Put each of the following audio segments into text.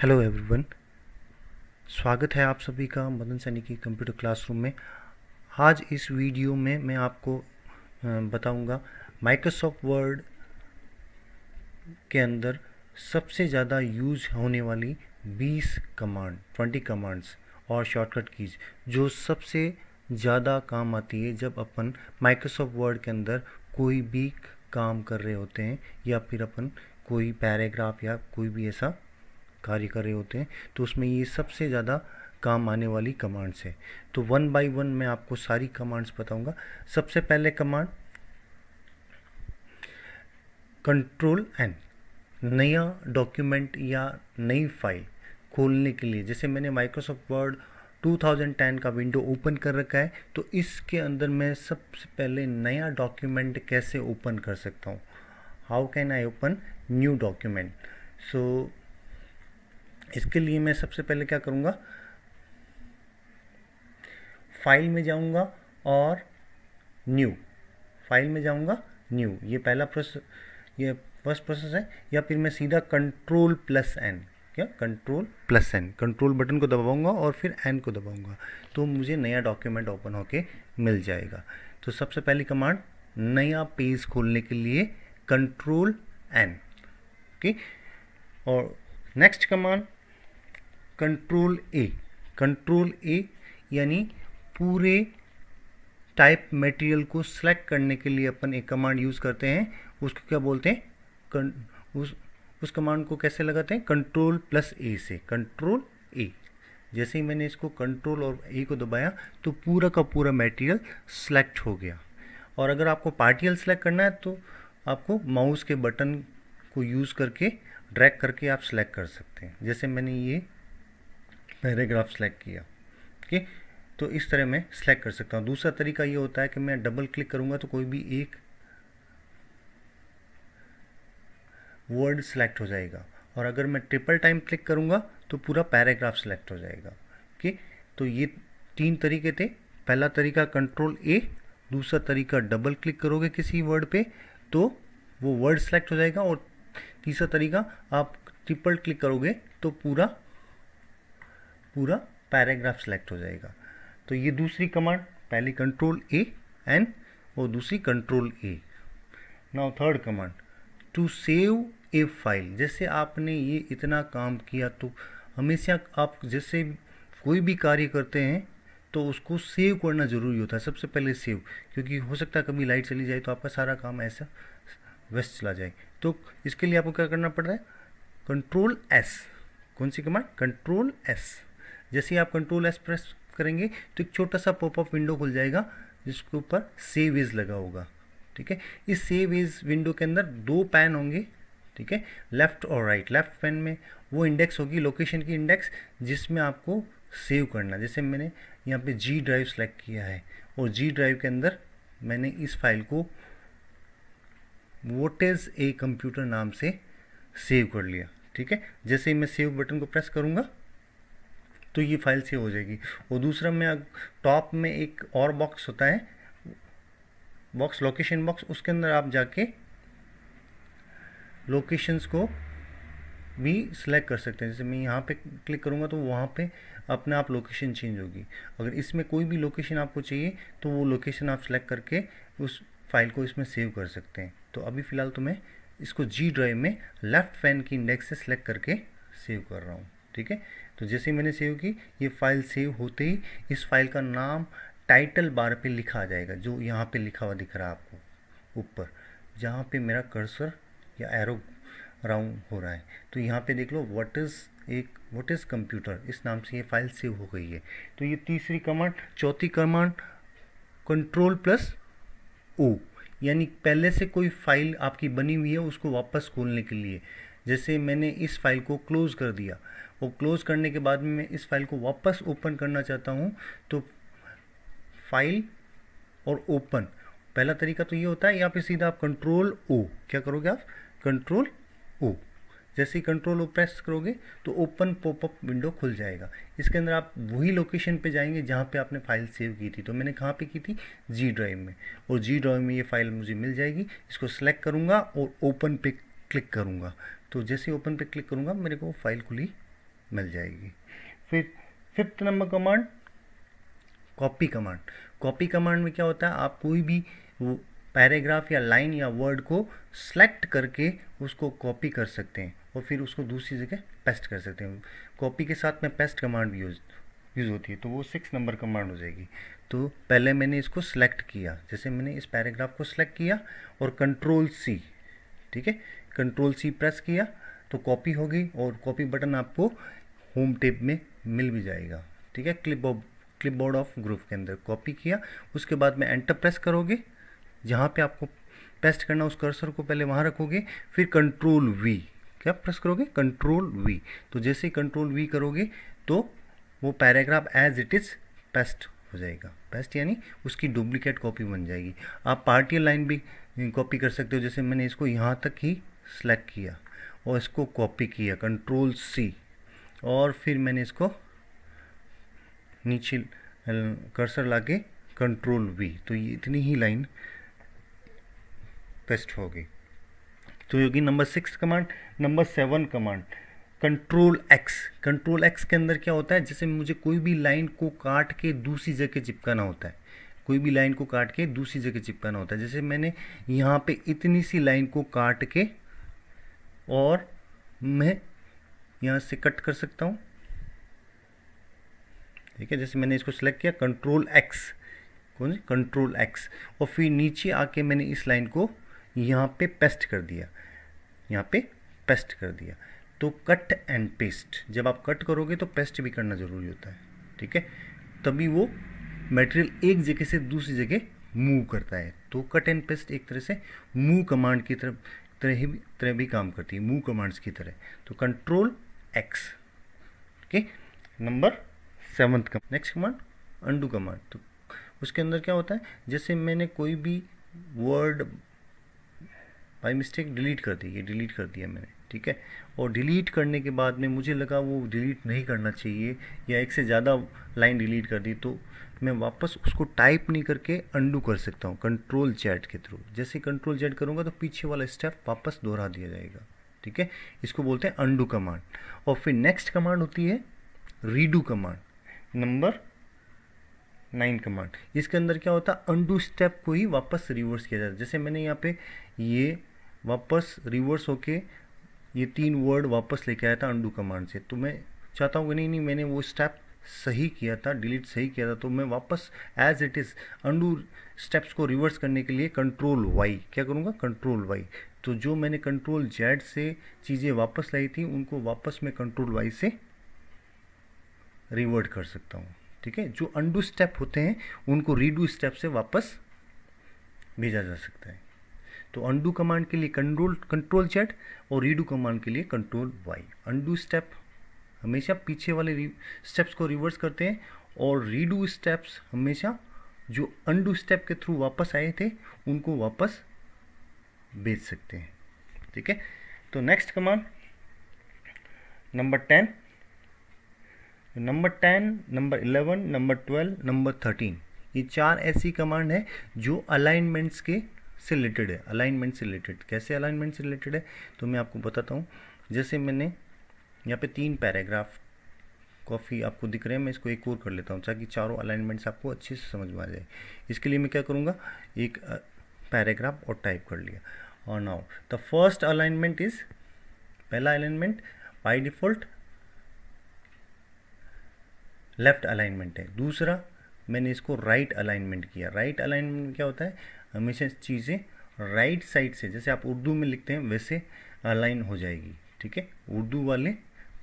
Hello everyone, स्वागत है आप सभी का मदन सैनी की कंप्यूटर क्लासरूम में। आज इस वीडियो में मैं आपको बताऊंगा माइक्रोसॉफ्ट वर्ड के अंदर सबसे ज़्यादा यूज होने वाली 20 कमांड्स और शॉर्टकट कीज जो सबसे ज़्यादा काम आती है जब अपन माइक्रोसॉफ्ट वर्ड के अंदर कोई भी काम कर रहे होते हैं या फिर अपन कोई पैराग्राफ या कोई भी ऐसा कार्य कर रहे होते हैं, तो उसमें ये सबसे ज़्यादा काम आने वाली कमांड्स है। तो वन बाय वन मैं आपको सारी कमांड्स बताऊंगा। सबसे पहले कमांड कंट्रोल एन, नया डॉक्यूमेंट या नई फाइल खोलने के लिए। जैसे मैंने माइक्रोसॉफ्ट वर्ड 2010 का विंडो ओपन कर रखा है, तो इसके अंदर मैं सबसे पहले नया डॉक्यूमेंट कैसे ओपन कर सकता हूँ, how can I open new document. So इसके लिए मैं सबसे पहले क्या करूँगा, फाइल में जाऊँगा और न्यू, फाइल में जाऊँगा न्यू, ये पहला प्रोसेस, ये फर्स्ट प्रोसेस है। या फिर मैं सीधा कंट्रोल प्लस एन, क्या control plus N, control button को दबाऊँगा और फिर एन को दबाऊँगा, तो मुझे नया डॉक्यूमेंट ओपन होके मिल जाएगा। तो सबसे पहली कमांड नया पेज खोलने के लिए कंट्रोल एन, ओके। और नेक्स्ट कमांड कंट्रोल ए, कंट्रोल ए यानी पूरे टाइप मटेरियल को सिलेक्ट करने के लिए अपन एक कमांड यूज़ करते हैं, उसको क्या बोलते हैं, उस कमांड को कैसे लगाते हैं, कंट्रोल प्लस ए से, कंट्रोल ए। जैसे ही मैंने इसको कंट्रोल और ए को दबाया तो पूरा का पूरा मटेरियल सिलेक्ट हो गया। और अगर आपको पार्टियल सिलेक्ट करना है तो आपको माउस के बटन को यूज़ करके ड्रैग करके आप सिलेक्ट कर सकते हैं। जैसे मैंने ये पैराग्राफ सेलेक्ट किया, ओके, तो इस तरह मैं सेलेक्ट कर सकता हूँ। दूसरा तरीका ये होता है कि मैं डबल क्लिक करूँगा तो कोई भी एक वर्ड सेलेक्ट हो जाएगा, और अगर मैं ट्रिपल टाइम क्लिक करूँगा तो पूरा पैराग्राफ सेलेक्ट हो जाएगा, ओके। तो ये तीन तरीके थे। पहला तरीका कंट्रोल ए, दूसरा तरीका डबल क्लिक करोगे किसी वर्ड पे तो वो वर्ड सेलेक्ट हो जाएगा, और तीसरा तरीका आप ट्रिपल क्लिक करोगे तो पूरा पैराग्राफ सेलेक्ट हो जाएगा। तो ये दूसरी कमांड, पहली कंट्रोल ए एन और दूसरी control A. Now third command to save a file. जैसे आपने ये इतना काम किया तो हमेशा आप जैसे कोई भी कार्य करते हैं तो उसको सेव करना ज़रूरी होता है। सबसे पहले सेव, क्योंकि हो सकता है कभी लाइट चली जाए तो आपका सारा काम ऐसा वेस्ट चला जाए। तो इसके लिए आपको क्या करना पड़ रहा है, कंट्रोल एस। कौन सी कमांड, कंट्रोल एस। जैसे ही आप कंट्रोल एस प्रेस करेंगे तो एक छोटा सा पॉपअप विंडो खुल जाएगा जिसके ऊपर सेव एज लगा होगा, ठीक है। इस सेव एज विंडो के अंदर दो पैन होंगे, ठीक है, लेफ़्ट और राइट। लेफ़्ट पैन में वो इंडेक्स होगी, लोकेशन की इंडेक्स, जिसमें आपको सेव करना। जैसे मैंने यहाँ पे जी ड्राइव सेलेक्ट किया है और जी ड्राइव के अंदर मैंने इस फाइल को व्हाट इज़ ए कंप्यूटर नाम से सेव कर लिया, ठीक है। जैसे ही मैं सेव बटन को प्रेस करूँगा तो ये फाइल सेव हो जाएगी। और दूसरा में टॉप में एक और बॉक्स होता है, बॉक्स लोकेशन बॉक्स, उसके अंदर आप जाके लोकेशंस को भी सिलेक्ट कर सकते हैं। जैसे मैं यहाँ पे क्लिक करूँगा तो वहाँ पे अपने आप लोकेशन चेंज होगी। अगर इसमें कोई भी लोकेशन आपको चाहिए तो वो लोकेशन आप सेलेक्ट करके उस फाइल को इसमें सेव कर सकते हैं। तो अभी फ़िलहाल तो मैं इसको जी ड्राइव में लेफ़्ट पैन की इंडेक्स से सिलेक्ट करके सेव कर रहा हूँ, ठीक है। तो जैसे ही मैंने सेव की, ये फाइल सेव होते ही इस फाइल का नाम टाइटल बार पे लिखा आ जाएगा, जो यहाँ पे लिखा हुआ दिख रहा है आपको ऊपर, जहाँ पे मेरा कर्सर या एरो राउंड हो रहा है। तो यहाँ पे देख लो व्हाट इज़ कंप्यूटर, इस नाम से ये फाइल सेव हो गई है। तो ये तीसरी कमांड। चौथी कमांड कंट्रोल प्लस ओ, यानी पहले से कोई फाइल आपकी बनी हुई है उसको वापस खोलने के लिए। जैसे मैंने इस फाइल को क्लोज़ कर दिया और क्लोज़ करने के बाद में मैं इस फाइल को वापस ओपन करना चाहता हूँ, तो फाइल और ओपन, पहला तरीका तो ये होता है, या फिर सीधा आप कंट्रोल ओ, क्या करोगे आप, कंट्रोल ओ। जैसे ही कंट्रोल ओ प्रेस करोगे तो ओपन पॉपअप विंडो खुल जाएगा। इसके अंदर आप वही लोकेशन पे जाएंगे जहाँ पे आपने फाइल सेव की थी। तो मैंने कहाँ पे की थी, जी ड्राइव में, और जी ड्राइव में ये फाइल मुझे मिल जाएगी। इसको सेलेक्ट करूँगा और ओपन पे क्लिक करूँगा। तो जैसे ओपन पे क्लिक करूँगा मेरे को फाइल खुली मिल जाएगी। फिर fifth number command copy command. Copy command में क्या होता है, आप कोई भी वो पैराग्राफ या लाइन या वर्ड को सेलेक्ट करके उसको कॉपी कर सकते हैं और फिर उसको दूसरी जगह पेस्ट कर सकते हैं। कॉपी के साथ में पेस्ट कमांड भी यूज़ होती है, तो वो 6 नंबर कमांड हो जाएगी। तो पहले मैंने इसको सिलेक्ट किया, जैसे मैंने इस पैराग्राफ को सिलेक्ट किया और कंट्रोल सी, ठीक है, कंट्रोल सी प्रेस किया तो कॉपी हो गई और कॉपी बटन आपको होम टैब में मिल भी जाएगा, ठीक है। क्लिपबोर्ड ऑफ ग्रुप के अंदर कॉपी किया, उसके बाद में एंटर प्रेस करोगे, जहाँ पे आपको पेस्ट करना उस कर्सर को पहले वहाँ रखोगे, फिर कंट्रोल वी, क्या प्रेस करोगे, कंट्रोल वी। तो जैसे ही कंट्रोल वी करोगे तो वो paragraph as it is paste हो जाएगा। पेस्ट यानी उसकी डुप्लीकेट कॉपी बन जाएगी। आप पार्टियल लाइन भी कॉपी कर सकते हो, जैसे मैंने इसको यहाँ तक ही सेलेक्ट किया और इसको कॉपी किया कंट्रोल सी, और फिर मैंने इसको नीचे कर्सर लाके कंट्रोल वी, तो ये इतनी ही लाइन पेस्ट हो गई। तो ये होगी number 6 command. Number 7 command control x. Control x के अंदर क्या होता है, जैसे मुझे कोई भी लाइन को काट के दूसरी जगह चिपकाना होता है, कोई भी लाइन को काट के दूसरी जगह चिपकाना होता है। जैसे मैंने यहाँ पे इतनी सी लाइन को काट के और मैं यहाँ से कट कर सकता हूँ, ठीक है। जैसे मैंने इसको सेलेक्ट किया कंट्रोल एक्स, कौन सी, कंट्रोल एक्स, और फिर नीचे आके मैंने इस लाइन को यहाँ पे पेस्ट कर दिया, यहाँ पे पेस्ट कर दिया। तो कट एंड पेस्ट, जब आप कट करोगे तो पेस्ट भी करना ज़रूरी होता है, ठीक है, तभी वो मटेरियल एक जगह से दूसरी जगह मूव करता है। तो कट एंड पेस्ट एक तरह से मूव कमांड की तरह भी काम करती है, मूव कमांड्स की तरह। तो कंट्रोल एक्स, ठीक है। नंबर 7 का नेक्स्ट कमांड अंडू कमांड। तो उसके अंदर क्या होता है, जैसे मैंने कोई भी वर्ड बाई मिस्टेक डिलीट कर दी, ये डिलीट कर दिया मैंने, ठीक है, और डिलीट करने के बाद में मुझे लगा वो डिलीट नहीं करना चाहिए या एक से ज़्यादा लाइन डिलीट कर दी, तो मैं वापस उसको टाइप नहीं करके अंडू कर सकता हूँ कंट्रोल जेड के थ्रू। जैसे कंट्रोल जेड करूँगा तो पीछे वाला स्टेप वापस दोहरा दिया जाएगा, ठीक है। इसको बोलते हैं अंडू कमांड। और फिर नेक्स्ट कमांड होती है रीडू कमांड, नंबर 9 कमांड। इसके अंदर क्या होता है, अंडू स्टेप को ही वापस रिवर्स किया जाता है। जैसे मैंने यहाँ पे ये वापस रिवर्स होके ये 3 वर्ड वापस लेके आया था अंडू कमांड से, तो मैं चाहता हूँ कि नहीं मैंने वो स्टेप सही किया था, डिलीट सही किया था, तो मैं वापस as it is undo steps को रिवर्स करने के लिए कंट्रोल वाई, क्या करूँगा, कंट्रोल वाई। तो जो मैंने कंट्रोल जेड से चीज़ें वापस लाई थी उनको वापस मैं कंट्रोल वाई से रिवर्ट कर सकता हूँ, ठीक है। जो अंडू स्टेप होते हैं उनको रीडू स्टेप से वापस भेजा जा सकता है। तो अंडू कमांड के लिए कंट्रोल जेड और रीडू कमांड के लिए कंट्रोल वाई। अंडू स्टेप हमेशा पीछे वाले स्टेप्स को रिवर्स करते हैं और रीडू स्टेप्स हमेशा जो अंडू स्टेप के थ्रू वापस आए थे उनको वापस भेज सकते हैं, ठीक है। तो next command number 10, number 10, number 11, number 12, number 13, ये 4 ऐसी कमांड है जो अलाइनमेंट्स के से रिलेटेड है। अलाइनमेंट से रिलेटेड, कैसे अलाइनमेंट से रिलेटेड है तो मैं आपको बताता हूँ। जैसे मैंने यहाँ पे 3 पैराग्राफ कॉफ़ी आपको दिख रहे हैं, मैं इसको एक और कर लेता हूँ ताकि चारों अलाइनमेंट्स आपको अच्छे से समझ में आ जाए। इसके लिए मैं क्या करूँगा, एक पैराग्राफ और टाइप कर लिया। और now the first alignment is, पहला alignment by default left alignment है। दूसरा मैंने इसको राइट अलाइनमेंट किया। राइट अलाइनमेंट क्या होता है, हमेशा चीज़ें राइट साइड से, जैसे आप उर्दू में लिखते हैं वैसे अलाइन हो जाएगी, ठीक है। उर्दू वाले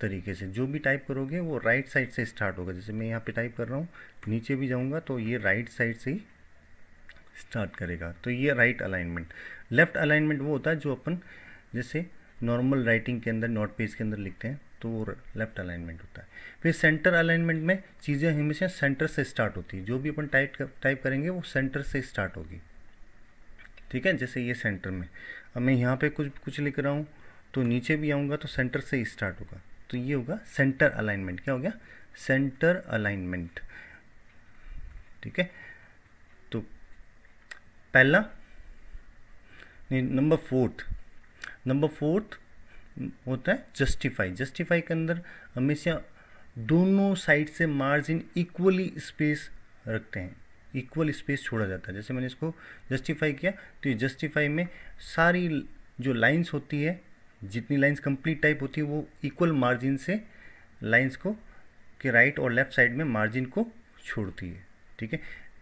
तरीके से जो भी टाइप करोगे वो राइट साइड से स्टार्ट होगा। जैसे मैं यहाँ पे टाइप कर रहा हूँ, नीचे भी जाऊँगा तो ये राइट साइड से ही स्टार्ट करेगा, तो ये राइट अलाइनमेंट। लेफ़्ट अलाइनमेंट वो होता है जो अपन जैसे नॉर्मल राइटिंग के अंदर नोट पेज के अंदर लिखते हैं, तो वो लेफ़्ट अलाइनमेंट होता है। फिर सेंटर अलाइनमेंट में चीज़ें हमेशा सेंटर से स्टार्ट होती है, जो भी अपन टाइप करेंगे वो सेंटर से स्टार्ट होगी, ठीक है। जैसे ये सेंटर में, अब मैं यहाँ पे कुछ लिख रहा हूँ तो नीचे भी आऊँगा तो सेंटर से ही स्टार्ट होगा, तो ये होगा सेंटर अलाइनमेंट। क्या हो गया, सेंटर अलाइनमेंट, ठीक है। तो पहला नहीं, नंबर 4 होता है जस्टिफाई। जस्टिफाई के अंदर हमेशा दोनों साइड से मार्जिन इक्वली स्पेस रखते हैं, इक्वल स्पेस छोड़ा जाता है। जैसे मैंने इसको जस्टिफाई किया तो ये जस्टिफाई में सारी जो लाइंस होती है, जितनी लाइंस कंप्लीट टाइप होती है, वो इक्वल मार्जिन से लाइंस को के राइट और लेफ्ट साइड में मार्जिन को छोड़ती है। ठीक है,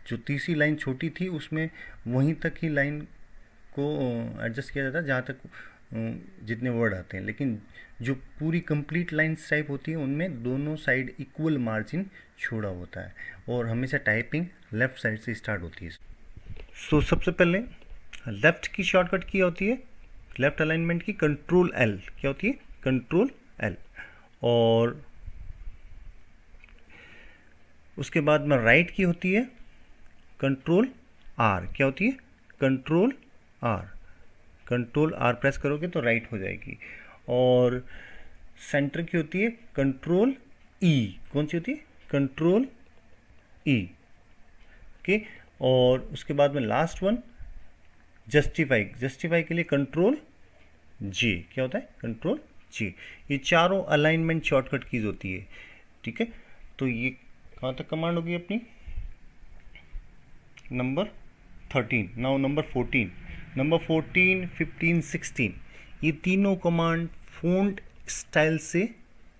जो तीसरी लाइन छोटी थी उसमें वहीं तक ही लाइन को एडजस्ट किया जाता है जहाँ तक जितने वर्ड आते हैं, लेकिन जो पूरी कंप्लीट लाइंस टाइप होती है उनमें दोनों साइड इक्वल मार्जिन छोड़ा होता है और हमेशा टाइपिंग लेफ्ट साइड से स्टार्ट होती है। सो सबसे पहले लेफ्ट की शॉर्टकट क्या होती है, लेफ्ट अलाइनमेंट की कंट्रोल एल क्या होती है, कंट्रोल एल। और उसके बाद में राइट की होती है कंट्रोल आर, क्या होती है, control R. Control R press करोगे तो राइट हो जाएगी। और सेंटर की होती है कंट्रोल ई, कौन सी होती है, कंट्रोल ई। ओके, और उसके बाद में लास्ट वन जस्टिफाई, जस्टिफाई के लिए कंट्रोल जे, क्या होता है, कंट्रोल जे। ये चारों अलाइनमेंट शॉर्टकट कीज होती है। ठीक है, तो ये कहाँ तक कमांड होगी अपनी, नंबर 13। नाउ नंबर 14, नंबर 14, 15, 16, ये तीनों कमांड फ़ॉन्ट स्टाइल से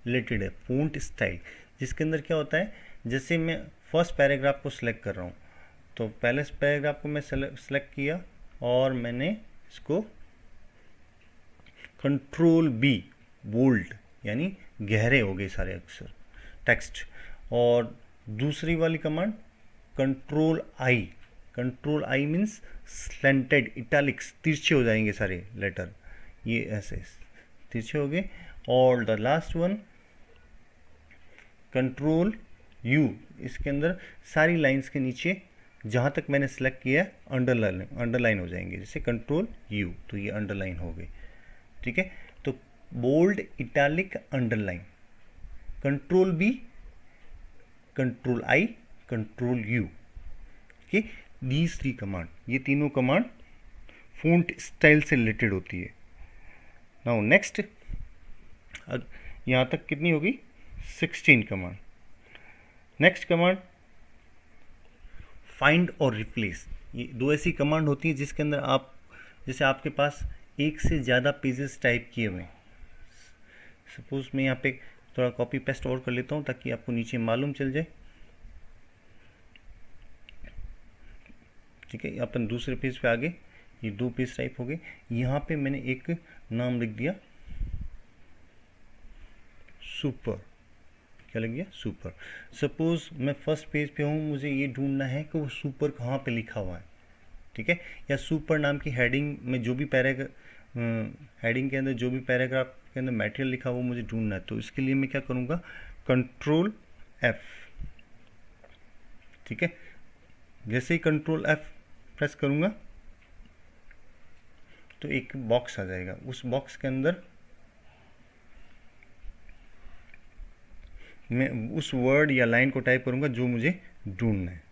रिलेटेड है। फ़ॉन्ट स्टाइल जिसके अंदर क्या होता है, जैसे मैं फर्स्ट पैराग्राफ को सिलेक्ट कर रहा हूँ तो पहले पैराग्राफ को मैं सेलेक्ट किया और मैंने इसको कंट्रोल बी, बोल्ड यानी गहरे हो गए सारे अक्षर टेक्स्ट। और दूसरी वाली command control I, control I means slanted, italics, तिरछे हो जाएंगे सारे लेटर, ये ऐसे तिरछे हो गए। और the last one control you, इसके अंदर सारी लाइंस के नीचे जहाँ तक मैंने सेलेक्ट किया है अंडरलाइन हो जाएंगे, जैसे कंट्रोल यू तो ये अंडरलाइन हो गई। ठीक है, तो bold, italic, underline, control B, control I, control U. Okay, these three command, ये तीनों कमांड फ़ॉन्ट स्टाइल से रिलेटेड होती है। नाउ नेक्स्ट, यहाँ तक कितनी होगी, 16 कमांड। नेक्स्ट कमांड फाइंड और रिप्लेस। ये दो ऐसी कमांड होती है जिसके अंदर आप, जैसे आपके पास एक से ज़्यादा पेजेस टाइप किए हुए हैं, सपोज मैं यहाँ पे थोड़ा कॉपी पेस्ट और कर लेता हूँ ताकि आपको नीचे मालूम चल जाए। ठीक है, अपन दूसरे पेज पे आगे, ये दो पेज टाइप हो गए। यहाँ पे मैंने एक नाम लिख दिया सुपर, क्या लग गया, सुपर। सपोज मैं फर्स्ट पेज पे हूँ, मुझे ये ढूंढना है कि वो सुपर कहाँ पे लिखा हुआ है। ठीक है, या सुपर नाम की हेडिंग में जो भी हेडिंग के अंदर जो भी पैराग्राफ के अंदर मटेरियल लिखा वो मुझे ढूंढना है। तो इसके लिए मैं क्या करूँगा, कंट्रोल एफ। ठीक है, जैसे ही कंट्रोल एफ प्रेस करूँगा तो एक बॉक्स आ जाएगा, उस बॉक्स के अंदर मैं उस वर्ड या लाइन को टाइप करूँगा जो मुझे ढूंढना है,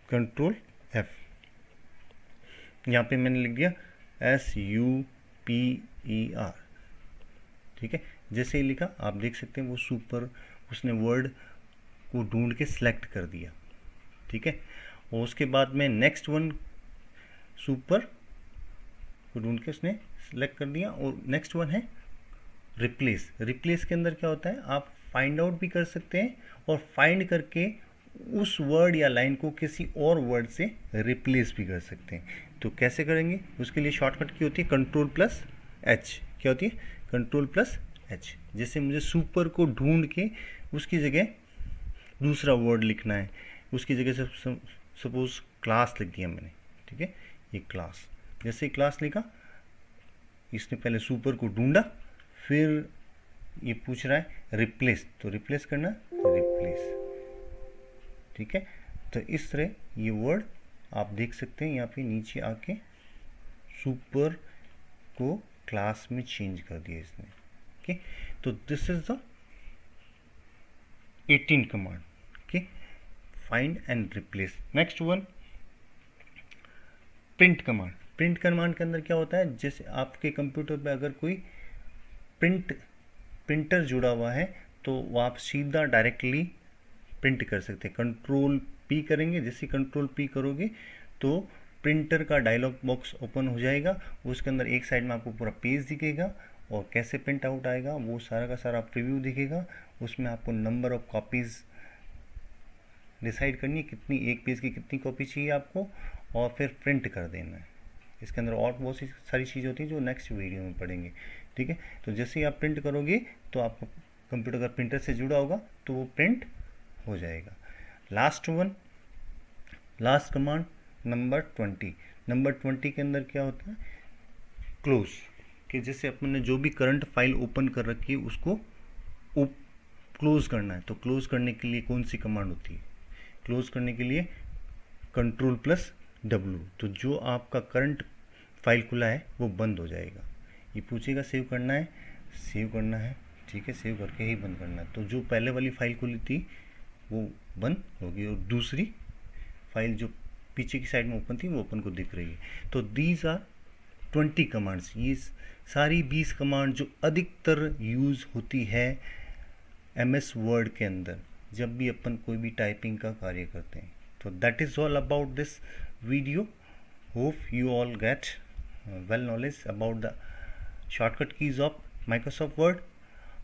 कंट्रोल एफ। यहाँ पे मैंने लिख दिया SUPER। ठीक है, जैसे ही लिखा आप देख सकते हैं वो सुपर, उसने वर्ड को ढूंढ के सिलेक्ट कर दिया। ठीक है, और उसके बाद में नेक्स्ट वन सुपर को ढूंढ के उसने सिलेक्ट कर दिया। और नेक्स्ट वन है रिप्लेस। रिप्लेस के अंदर क्या होता है, आप फाइंड आउट भी कर सकते हैं और फाइंड करके उस वर्ड या लाइन को किसी और वर्ड से रिप्लेस भी कर सकते हैं। तो कैसे करेंगे, उसके लिए शॉर्टकट की होती है कंट्रोल प्लस एच। क्या होती है, कंट्रोल प्लस एच। जैसे मुझे सुपर को ढूंढ के उसकी जगह दूसरा वर्ड लिखना है, उसकी जगह से सपोज क्लास लिख दिया मैंने। ठीक है, ये क्लास, जैसे क्लास लिखा, इसने पहले सुपर को ढूंढा, फिर ये पूछ रहा है रिप्लेस, तो रिप्लेस करना, रिप्लेस। ठीक है, तो इस तरह ये वर्ड आप देख सकते हैं यहाँ पे नीचे आके सुपर को क्लास में चेंज कर दिया इसने। ओके, तो this is the 18 command. Okay, find and replace. Next one print command. Print command के अंदर क्या होता है, जैसे आपके कंप्यूटर पे अगर कोई प्रिंटर जुड़ा हुआ है तो वो आप सीधा डायरेक्टली प्रिंट कर सकते हैं। कंट्रोल पी करेंगे, जैसे कंट्रोल पी करोगे तो प्रिंटर का डायलॉग बॉक्स ओपन हो जाएगा। उसके अंदर एक साइड में आपको पूरा पेज दिखेगा और कैसे प्रिंट आउट आएगा वो सारा का सारा प्रीव्यू दिखेगा। उसमें आपको नंबर ऑफ कॉपीज़ डिसाइड करनी है, कितनी, एक पेज की कितनी कॉपी चाहिए आपको, और फिर प्रिंट कर देना है। इसके अंदर और बहुत सी सारी चीज़ें होती हैं जो नेक्स्ट वीडियो में पढ़ेंगे, ठीक है। तो जैसे ही आप प्रिंट करोगे तो आपका कंप्यूटर अगर प्रिंटर से जुड़ा होगा तो वो प्रिंट हो जाएगा। Last command number 20। नंबर 20 के अंदर क्या होता है, क्लोज, कि जैसे अपन ने जो भी करंट फाइल ओपन कर रखी है उसको क्लोज करना है। तो क्लोज करने के लिए कौन सी कमांड होती है, क्लोज करने के लिए Ctrl+W। तो जो आपका करंट फाइल खुला है वो बंद हो जाएगा। ये पूछेगा सेव करना है, सेव करना है, ठीक है, सेव करके ही बंद करना है। तो जो पहले वाली फाइल खुली थी वो बंद होगी और दूसरी फाइल जो पीछे की साइड में ओपन थी वो ओपन को दिख रही है। तो दीज आर 20 कमांड्स। ये सारी 20 कमांड जो अधिकतर यूज़ होती है MS वर्ड के अंदर जब भी अपन कोई भी टाइपिंग का कार्य करते हैं। तो that is all about this video. Hope you all get well knowledge about the shortcut keys of Microsoft word.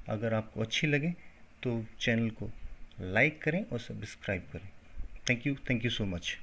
अगर आपको अच्छी लगे तो चैनल को लाइक करें और सब्सक्राइब करें। Thank you so much.